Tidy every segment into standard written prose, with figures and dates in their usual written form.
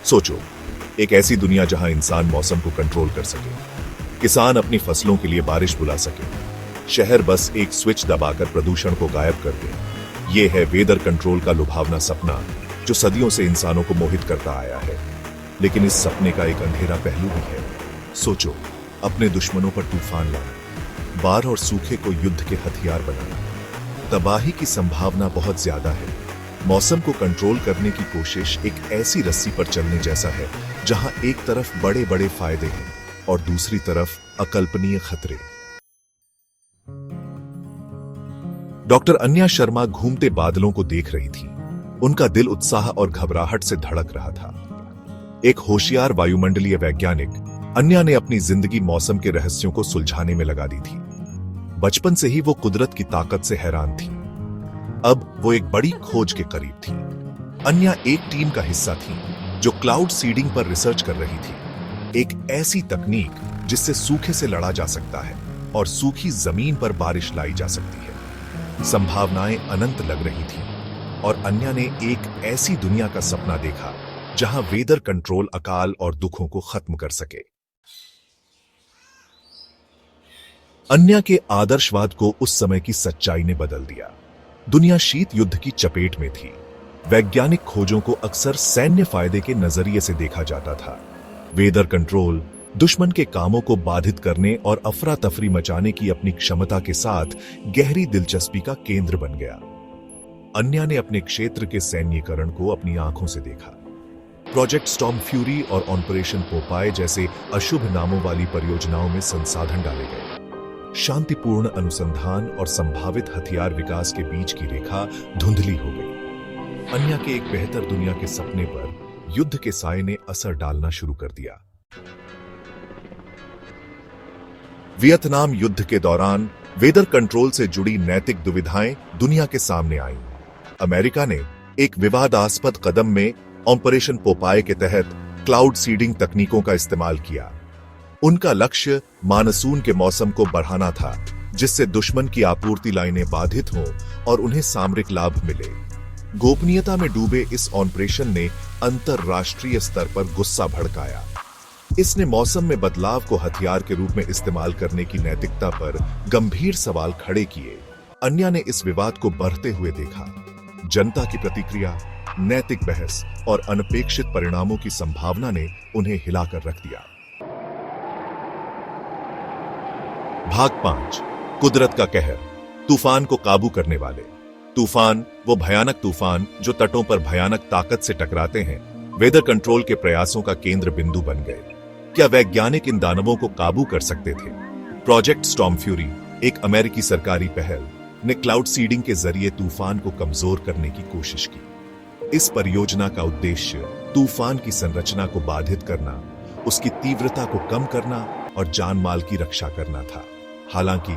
सोचो, एक ऐसी दुनिया जहां इंसान मौसम को कंट्रोल कर सके, किसान अपनी फसलों के लिए बारिश बुला सके, शहर बस एक स्विच दबाकर प्रदूषण को गायब कर दे। यह है वेदर कंट्रोल का लुभावना सपना जो सदियों से इंसानों को मोहित करता आया है। लेकिन इस सपने का एक अंधेरा पहलू भी है। सोचो, अपने दुश्मनों पर तूफान लाना, बाढ़ और सूखे को युद्ध के हथियार बनाना, तबाही की संभावना बहुत ज्यादा है। मौसम को कंट्रोल करने की कोशिश एक ऐसी रस्सी पर चलने जैसा है जहां एक तरफ बड़े बड़े फायदे हैं और दूसरी तरफ अकल्पनीय खतरे। डॉक्टर अन्या शर्मा घूमते बादलों को देख रही थी। उनका दिल उत्साह और घबराहट से धड़क रहा था। एक होशियार वायुमंडलीय वैज्ञानिक, अन्या ने अपनी जिंदगी मौसम के रहस्यों को सुलझाने में लगा दी थी। बचपन से ही वो कुदरत की ताकत से हैरान थी। अब वो एक बड़ी खोज के करीब थी। अन्या एक टीम का हिस्सा थी जो क्लाउड सीडिंग पर रिसर्च कर रही थी, एक ऐसी तकनीक जिससे सूखे से लड़ा जा सकता है और सूखी जमीन पर बारिश लाई जा सकती है। संभावनाएं अनंत लग रही थी और अन्या ने एक ऐसी दुनिया का सपना देखा जहां वेदर कंट्रोल अकाल और दुखों को खत्म कर सके। अन्या के आदर्शवाद को उस समय की सच्चाई ने बदल दिया। दुनिया शीत युद्ध की चपेट में थी। वैज्ञानिक खोजों को अक्सर सैन्य फायदे के नजरिए से देखा जाता था। वेदर कंट्रोल दुश्मन के कामों को बाधित करने और अफरा तफरी मचाने की अपनी क्षमता के साथ गहरी दिलचस्पी का केंद्र बन गया। अन्या ने अपने क्षेत्र के सैन्यीकरण को अपनी आंखों से देखा। प्रोजेक्ट स्टॉर्म फ्यूरी और ऑपरेशन पोपाय जैसे अशुभ नामों वाली परियोजनाओं में संसाधन डाले गए। शांतिपूर्ण अनुसंधान और संभावित हथियार विकास के बीच की रेखा धुंधली हो गई। अन्या के एक बेहतर दुनिया के सपने पर युद्ध के साए ने असर डालना शुरू कर दिया। वियतनाम युद्ध के दौरान वेदर कंट्रोल से जुड़ी नैतिक दुविधाएं दुनिया के सामने आईं। अमेरिका ने एक विवादास्पद कदम में ऑपरेशन पोपाय के तहत क्लाउड सीडिंग तकनीकों का इस्तेमाल किया। उनका लक्ष्य मानसून के मौसम को बढ़ाना था, जिससे दुश्मन की आपूर्ति लाइनें बाधित हों और उन्हें सामरिक लाभ मिले। गोपनीयता में डूबे इस ऑपरेशन ने अंतरराष्ट्रीय स्तर पर गुस्सा भड़काया। इसने मौसम में बदलाव को हथियार के रूप में इस्तेमाल करने की नैतिकता पर गंभीर सवाल खड़े किए। अन्या ने इस विवाद को बढ़ते हुए देखा। जनता की प्रतिक्रिया, नैतिक बहस और अनपेक्षित परिणामों की संभावना ने उन्हें हिलाकर रख दिया। भाग 5, कुदरत का कहर, तूफान को काबू करने वाले। तूफान, वो भयानक तूफान जो तटों पर भयानक ताकत से टकराते हैं, वेदर कंट्रोल के प्रयासों का केंद्र बिंदु बन गए। क्या वैज्ञानिक इन दानवों को काबू कर सकते थे? प्रोजेक्ट स्टॉर्म फ्यूरी, एक अमेरिकी सरकारी पहल, ने क्लाउड सीडिंग के जरिए तूफान को कमजोर करने की कोशिश की। इस परियोजना का उद्देश्य तूफान की संरचना को बाधित करना, उसकी तीव्रता को कम करना और जान माल की रक्षा करना था। हालांकि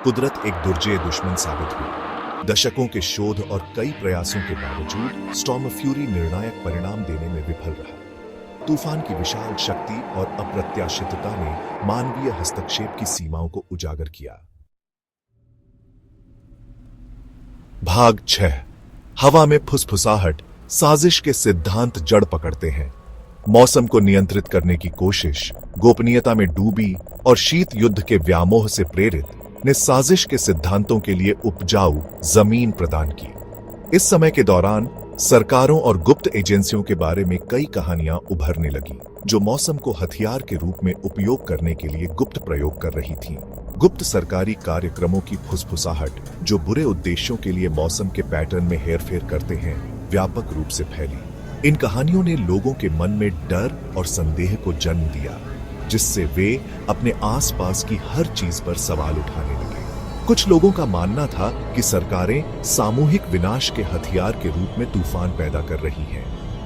कुदरत एक दुर्जय दुश्मन साबित हुई। दशकों के शोध और कई प्रयासों के बावजूद स्टॉर्म फ्यूरी निर्णायक परिणाम देने में विफल रहा। तूफान की विशाल शक्ति और अप्रत्याशितता ने मानवीय हस्तक्षेप की सीमाओं को उजागर किया। भाग 6, हवा में फुसफुसाहट, साजिश के सिद्धांत जड़ पकड़ते हैं। मौसम को नियंत्रित करने की कोशिश, गोपनीयता में डूबी और शीत युद्ध के व्यामोह से प्रेरित ने साजिश के सिद्धांतों के लिए उपजाऊ जमीन प्रदान की। इस समय के दौरान सरकारों और गुप्त एजेंसियों के बारे में कई कहानियां उभरने लगी, जो मौसम को हथियार के रूप में उपयोग करने के लिए गुप्त प्रयोग कर रही थीं। गुप्त सरकारी कार्यक्रमों की फुसफुसाहट, जो बुरे उद्देश्यों के लिए मौसम के पैटर्न में हेरफेर करते हैं, व्यापक रूप से फैली। इन कहानियों ने लोगों के मन में डर और संदेह को जन्म दिया, जिससे वे अपने आसपास की हर चीज पर सवाल उठाने लगे। कुछ लोगों का मानना था कि सरकारें सामूहिक विनाश के हथियार के रूप में तूफान पैदा कर रही हैं।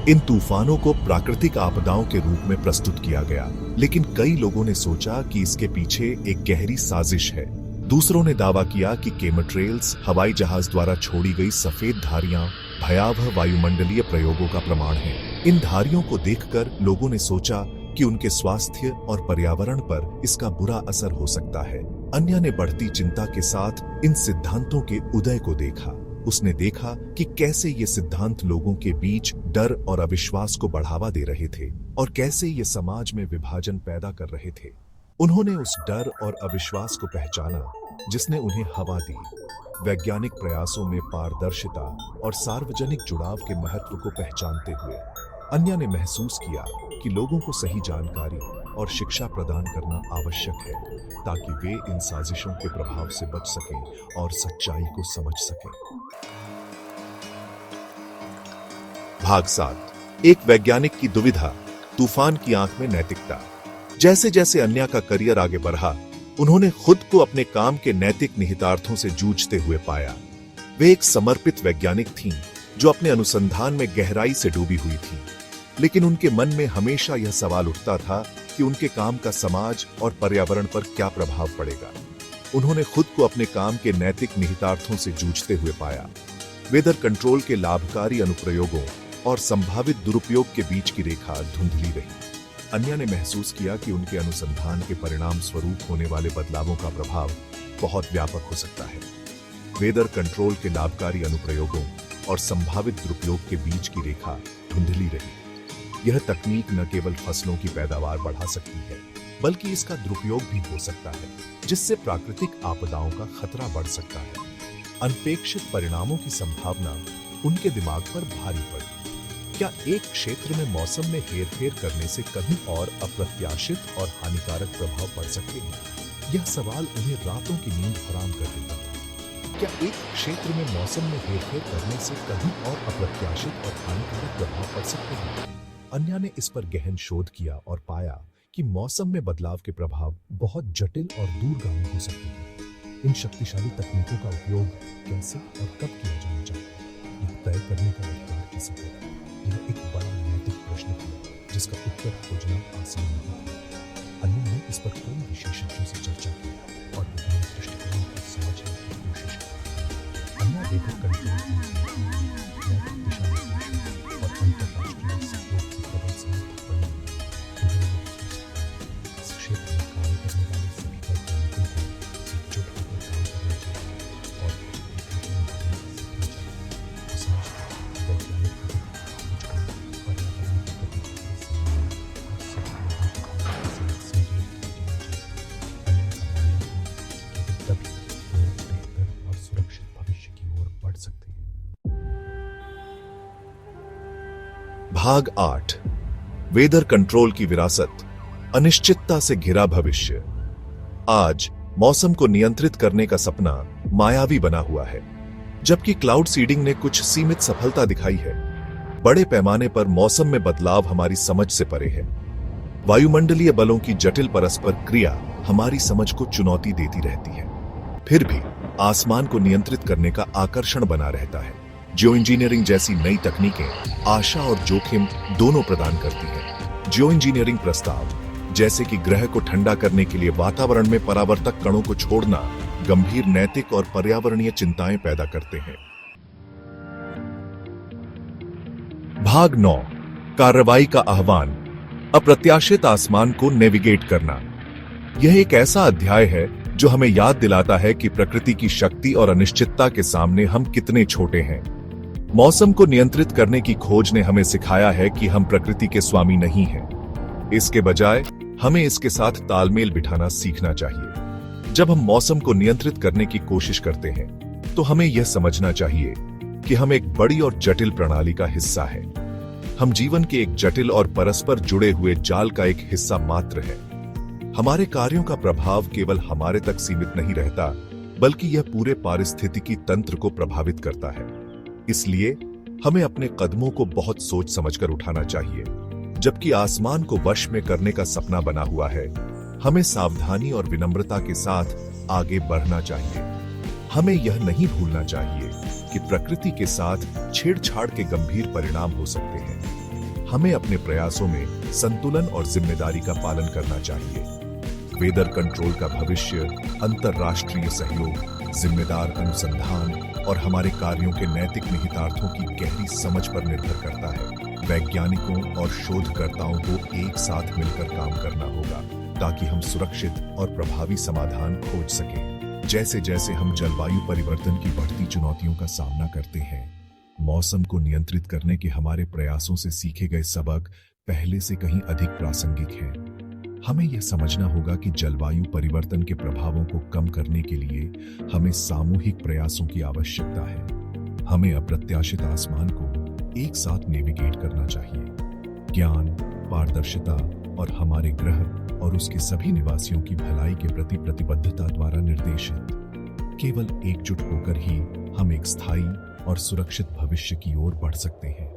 इन तूफानों को प्राकृतिक आपदाओं के रूप में प्रस्तुत किया गया, लेकिन कई लोगों ने सोचा कि इसके पीछे एक गहरी साजिश है। दूसरों ने दावा किया कि केमट्रेल्स, हवाई जहाज द्वारा छोड़ी गई सफेद धारियां भयावह वायुमंडलीय प्रयोगों का प्रमाण है। इन धारियों को देखकर लोगों ने सोचा कि उनके स्वास्थ्य और पर्यावरण पर इसका बुरा असर हो सकता है। अन्या ने बढ़ती चिंता के साथ इन सिद्धांतों के उदय को देखा। उसने देखा कि कैसे ये सिद्धांत लोगों के बीच डर और अविश्वास को बढ़ावा दे रहे थे और कैसे ये समाज में विभाजन पैदा कर रहे थे। उन्होंने उस डर और अविश्वास को पहचाना जिसने उन्हें हवा दी। वैज्ञानिक प्रयासों में पारदर्शिता और सार्वजनिक जुड़ाव के महत्व को पहचानते हुए अन्या ने महसूस किया कि लोगों को सही जानकारी और शिक्षा प्रदान करना आवश्यक है ताकि वे इन साजिशों के प्रभाव से बच सकें और सच्चाई को समझ सकें। भाग 7। एक वैज्ञानिक की दुविधा, तूफान की आंख में नैतिकता। जैसे जैसे अन्या का करियर आगे बढ़ा, उन्होंने खुद को अपने काम के नैतिक निहितार्थों से जूझते हुए पाया। वे एक समर्पित वैज्ञानिक थीं जो अपने अनुसंधान में गहराई से डूबी हुई थीं, लेकिन उनके मन में हमेशा यह सवाल उठता था कि उनके काम का समाज और पर्यावरण पर क्या प्रभाव पड़ेगा। उन्होंने खुद को अपने काम के नैतिक निहितार्थों से जूझते हुए पाया। वेदर कंट्रोल के लाभकारी अनुप्रयोगों और संभावित दुरुपयोग के बीच की रेखा धुंधली रही। अन्या ने महसूस किया कि उनके अनुसंधान के परिणाम स्वरूप होने वाले बदलावों का प्रभाव बहुत व्यापक हो सकता है। वेदर कंट्रोल के लाभकारी अनुप्रयोगों और संभावित दुरुपयोग के बीच की रेखा धुंधली रही। यह तकनीक न केवल फसलों की पैदावार बढ़ा सकती है, बल्कि इसका दुरुपयोग भी हो सकता है, जिससे प्राकृतिक आपदाओं का खतरा बढ़ सकता है। अनपेक्षित परिणामों की संभावना उनके दिमाग पर भारी पड़ी। क्या एक क्षेत्र में मौसम में हेरफेर करने से कहीं और अप्रत्याशित और हानिकारक प्रभाव पड़ सकते हैं? यह सवाल उन्हें रातों की नींद हराम कर देता था। क्या एक क्षेत्र में मौसम में हेरफेर करने से कहीं और अप्रत्याशित और हानिकारक प्रभाव पड़ सकते हैं? अन्या ने इस पर गहन शोध किया और पाया कि मौसम में बदलाव के प्रभाव बहुत जटिल और दूरगामी हो सकते हैं। इन शक्तिशाली तकनीकों का उपयोग कैसे और कब किया जाना चाहिए, यह तय करने का अधिकार किसी को है। यह एक बड़ा नैतिक प्रश्न था जिसका उत्तर खोजना आसान नहीं था। अन्या ने इस पर कई विशेषज्ञों से चर्चा की और विभिन्न दृष्टिकोणों को समझने की कोशिश की। अन्या वेदर कंट्रोल की नैतिक दिशा निर्देशों और अंतर्राष्ट्रीय सहयोग की प्रबल समर्थक बनी। उन्होंने महसूस किया इस क्षेत्र में कार्य करने वाले सभी वैज्ञानिकों को एकजुट होकर काम करना चाहिए और सीखना चाहिए। समाज को वैज्ञानिक भाग 8। वेदर कंट्रोल की विरासत, अनिश्चितता से घिरा भविष्य। आज मौसम को नियंत्रित करने का सपना मायावी बना हुआ है, जबकि क्लाउड सीडिंग ने कुछ सीमित सफलता दिखाई है। बड़े पैमाने पर मौसम में बदलाव हमारी समझ से परे है। वायुमंडलीय बलों की जटिल परस्पर क्रिया हमारी समझ को चुनौती देती रहती है। फिर भी आसमान को नियंत्रित करने का आकर्षण बना रहता है। जियो इंजीनियरिंग जैसी नई तकनीकें आशा और जोखिम दोनों प्रदान करती हैं। जियो इंजीनियरिंग प्रस्ताव, जैसे कि ग्रह को ठंडा करने के लिए वातावरण में परावर्तक कणों को छोड़ना, गंभीर नैतिक और पर्यावरणीय चिंताएं पैदा करते हैं। भाग 9। कार्रवाई का आह्वान, अप्रत्याशित आसमान को नेविगेट करना। यह एक ऐसा अध्याय है जो हमें याद दिलाता है कि प्रकृति की शक्ति और अनिश्चितता के सामने हम कितने छोटे हैं। मौसम को नियंत्रित करने की खोज ने हमें सिखाया है कि हम प्रकृति के स्वामी नहीं हैं। इसके बजाय हमें इसके साथ तालमेल बिठाना सीखना चाहिए। जब हम मौसम को नियंत्रित करने की कोशिश करते हैं, तो हमें यह समझना चाहिए कि हम एक बड़ी और जटिल प्रणाली का हिस्सा हैं। हम जीवन के एक जटिल और परस्पर जुड़े हुए जाल का एक हिस्सा मात्र है। हमारे कार्यों का प्रभाव केवल हमारे तक सीमित नहीं रहता, बल्कि यह पूरे पारिस्थितिकी तंत्र को प्रभावित करता है। इसलिए हमें अपने कदमों को बहुत सोच समझकर उठाना चाहिए। जबकि आसमान को वश में करने का सपना बना हुआ है, हमें सावधानी और विनम्रता के साथ आगे बढ़ना चाहिए। हमें यह नहीं भूलना चाहिए कि प्रकृति के साथ छेड़छाड़ के गंभीर परिणाम हो सकते हैं। हमें अपने प्रयासों में संतुलन और जिम्मेदारी का पालन करना चाहिए। वेदर कंट्रोल का भविष्य अंतर्राष्ट्रीय सहयोग, जिम्मेदार अनुसंधान और हमारे कार्यों के नैतिक निहितार्थों की गहरी समझ पर निर्भर करता है। वैज्ञानिकों और शोधकर्ताओं को एक साथ मिलकर काम करना होगा ताकि हम सुरक्षित और प्रभावी समाधान खोज सकें। जैसे जैसे हम जलवायु परिवर्तन की बढ़ती चुनौतियों का सामना करते हैं, मौसम को नियंत्रित करने के हमारे प्रयासों से सीखे गए सबक पहले से कहीं अधिक प्रासंगिक हैं। हमें यह समझना होगा कि जलवायु परिवर्तन के प्रभावों को कम करने के लिए हमें सामूहिक प्रयासों की आवश्यकता है। हमें अप्रत्याशित आसमान को एक साथ नेविगेट करना चाहिए। ज्ञान, पारदर्शिता और हमारे ग्रह और उसके सभी निवासियों की भलाई के प्रति प्रतिबद्धता द्वारा निर्देशित। केवल एकजुट होकर ही हम एक स्थायी और सुरक्षित भविष्य की ओर बढ़ सकते हैं।